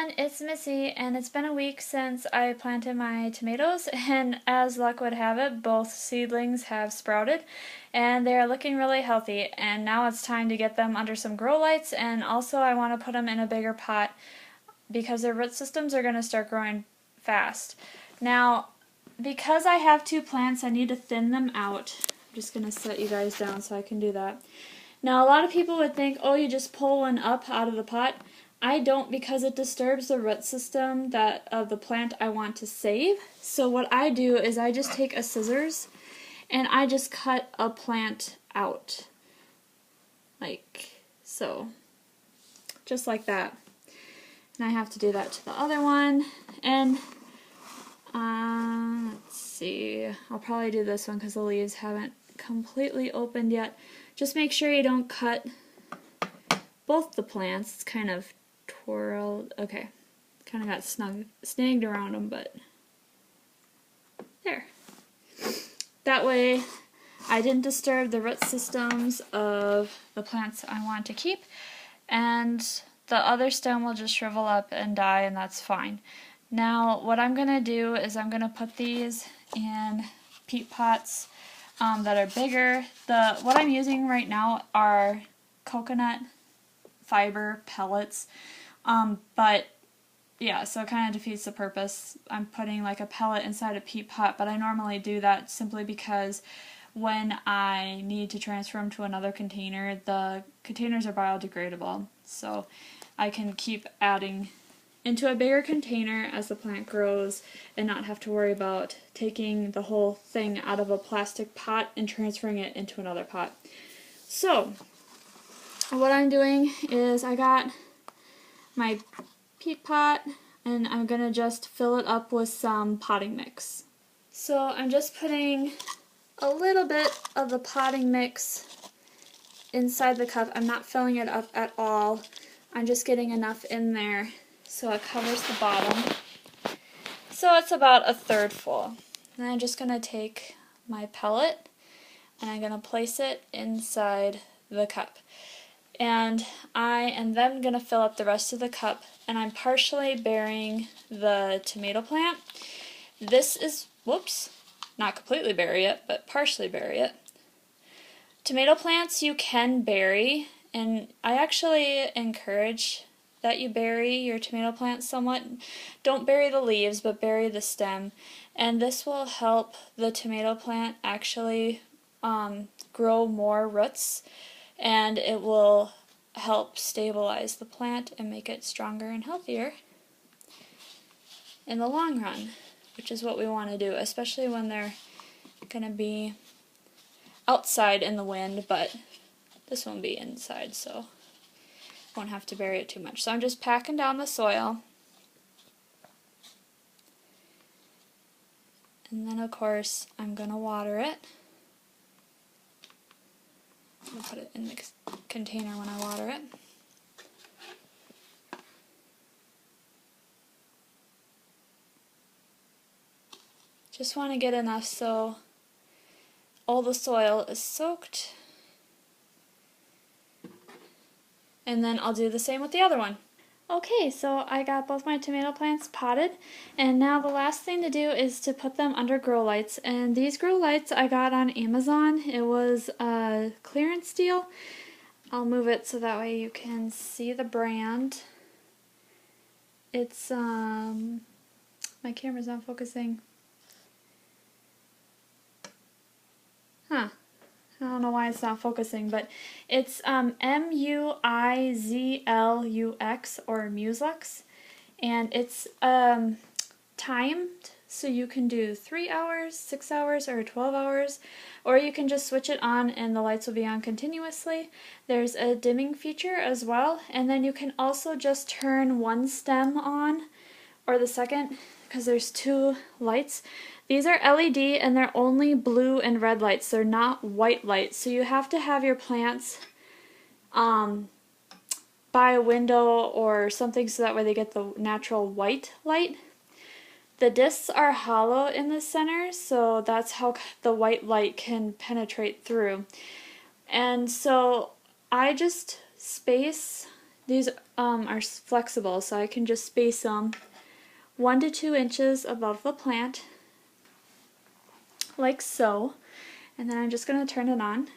everyone, it's Missy, and it's been a week since I planted my tomatoes, and as luck would have it, both seedlings have sprouted, and they're looking really healthy, and now it's time to get them under some grow lights, and also I want to put them in a bigger pot because their root systems are going to start growing fast. Now, because I have two plants, I need to thin them out. I'm just going to set you guys down so I can do that. Now, a lot of people would think, oh, you just pull one up out of the pot. I don't, because it disturbs the root system of the plant I want to save. So what I do is I just take a scissors and I just cut a plant out. Like so. Just like that. And I have to do that to the other one. And let's see. I'll probably do this one because the leaves haven't completely opened yet. Just make sure you don't cut both the plants. It's kind of twirled. Okay. Kind of got snagged around them, but there. That way I didn't disturb the root systems of the plants I want to keep, and the other stem will just shrivel up and die, and that's fine. Now what I'm going to do is I'm going to put these in peat pots that are bigger. What I'm using right now are coconut fiber pellets, but yeah, so it kind of defeats the purpose. I'm putting like a pellet inside a peat pot, but I normally do that simply because when I need to transfer them to another container, the containers are biodegradable, so I can keep adding into a bigger container as the plant grows and not have to worry about taking the whole thing out of a plastic pot and transferring it into another pot. So what I'm doing is I got my peat pot and I'm going to just fill it up with some potting mix. So I'm just putting a little bit of the potting mix inside the cup. I'm not filling it up at all. I'm just getting enough in there so it covers the bottom. So it's about a third full. Then I'm just going to take my pellet and I'm going to place it inside the cup. And I am then going to fill up the rest of the cup, and I'm partially burying the tomato plant. This is, whoops, not completely bury it, but partially bury it. Tomato plants you can bury, and I actually encourage that you bury your tomato plants somewhat. Don't bury the leaves, but bury the stem, and this will help the tomato plant actually grow more roots, and it will help stabilize the plant and make it stronger and healthier in the long run, which is what we want to do, especially when they're going to be outside in the wind, but this won't be inside, so won't have to bury it too much. So I'm just packing down the soil, and then of course I'm going to water it. I'm going to put it in the container when I water it. Just want to get enough so all the soil is soaked. And then I'll do the same with the other one. Okay, so I got both my tomato plants potted, and now the last thing to do is to put them under grow lights. And these grow lights I got on Amazon. It was a clearance deal. I'll move it so that way you can see the brand. It's, my camera's not focusing. Huh. I don't know why it's not focusing, but it's Muizlux or Muizlux, and it's timed, so you can do 3 hours, 6 hours, or 12 hours, or you can just switch it on and the lights will be on continuously. There's a dimming feature as well, and then you can also just turn one stem on or the second, because there's two lights. These are LED and they're only blue and red lights. They're not white lights. So you have to have your plants by a window or something so that way they get the natural white light. The discs are hollow in the center, so that's how the white light can penetrate through. And so I just space these are flexible, so I can just space them 1 to 2 inches above the plant, like so. And then I'm just going to turn it on.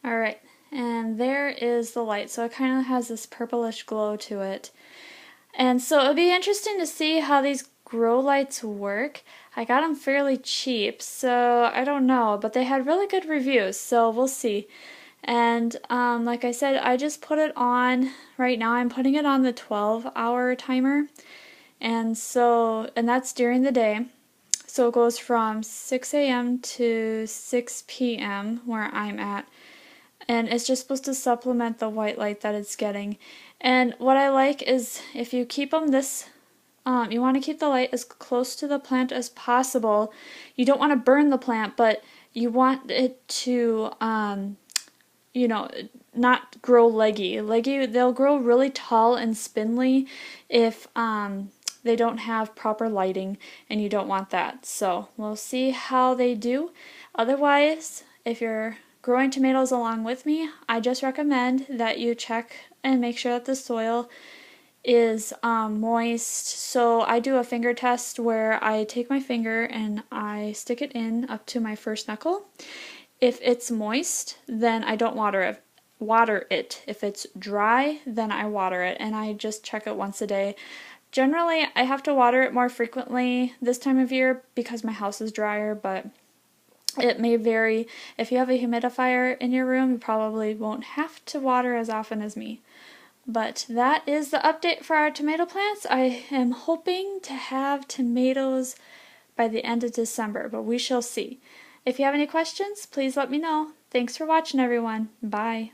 Alright, and there is the light. So it kind of has this purplish glow to it. And so it'll be interesting to see how these grow lights work. I got them fairly cheap, so I don't know, but they had really good reviews, so we'll see. And like I said, I just put it on, right now I'm putting it on the 12-hour timer. And that's during the day. So it goes from 6 a.m. to 6 p.m. where I'm at. And it's just supposed to supplement the white light that it's getting. And what I like is if you keep them this, you want to keep the light as close to the plant as possible. You don't want to burn the plant, but you want it to, you know, not grow leggy. They'll grow really tall and spindly if they don't have proper lighting, and you don't want that. So we'll see how they do. Otherwise, if you're growing tomatoes along with me, I just recommend that you check and make sure that the soil is moist. So I do a finger test where I take my finger and I stick it in up to my first knuckle. If it's moist, then I don't water it. If it's dry, then I water it, and I just check it once a day. Generally, I have to water it more frequently this time of year because my house is drier, but it may vary. If you have a humidifier in your room, you probably won't have to water as often as me. But that is the update for our tomato plants. I am hoping to have tomatoes by the end of December, but we shall see. If you have any questions, please let me know. Thanks for watching, everyone. Bye.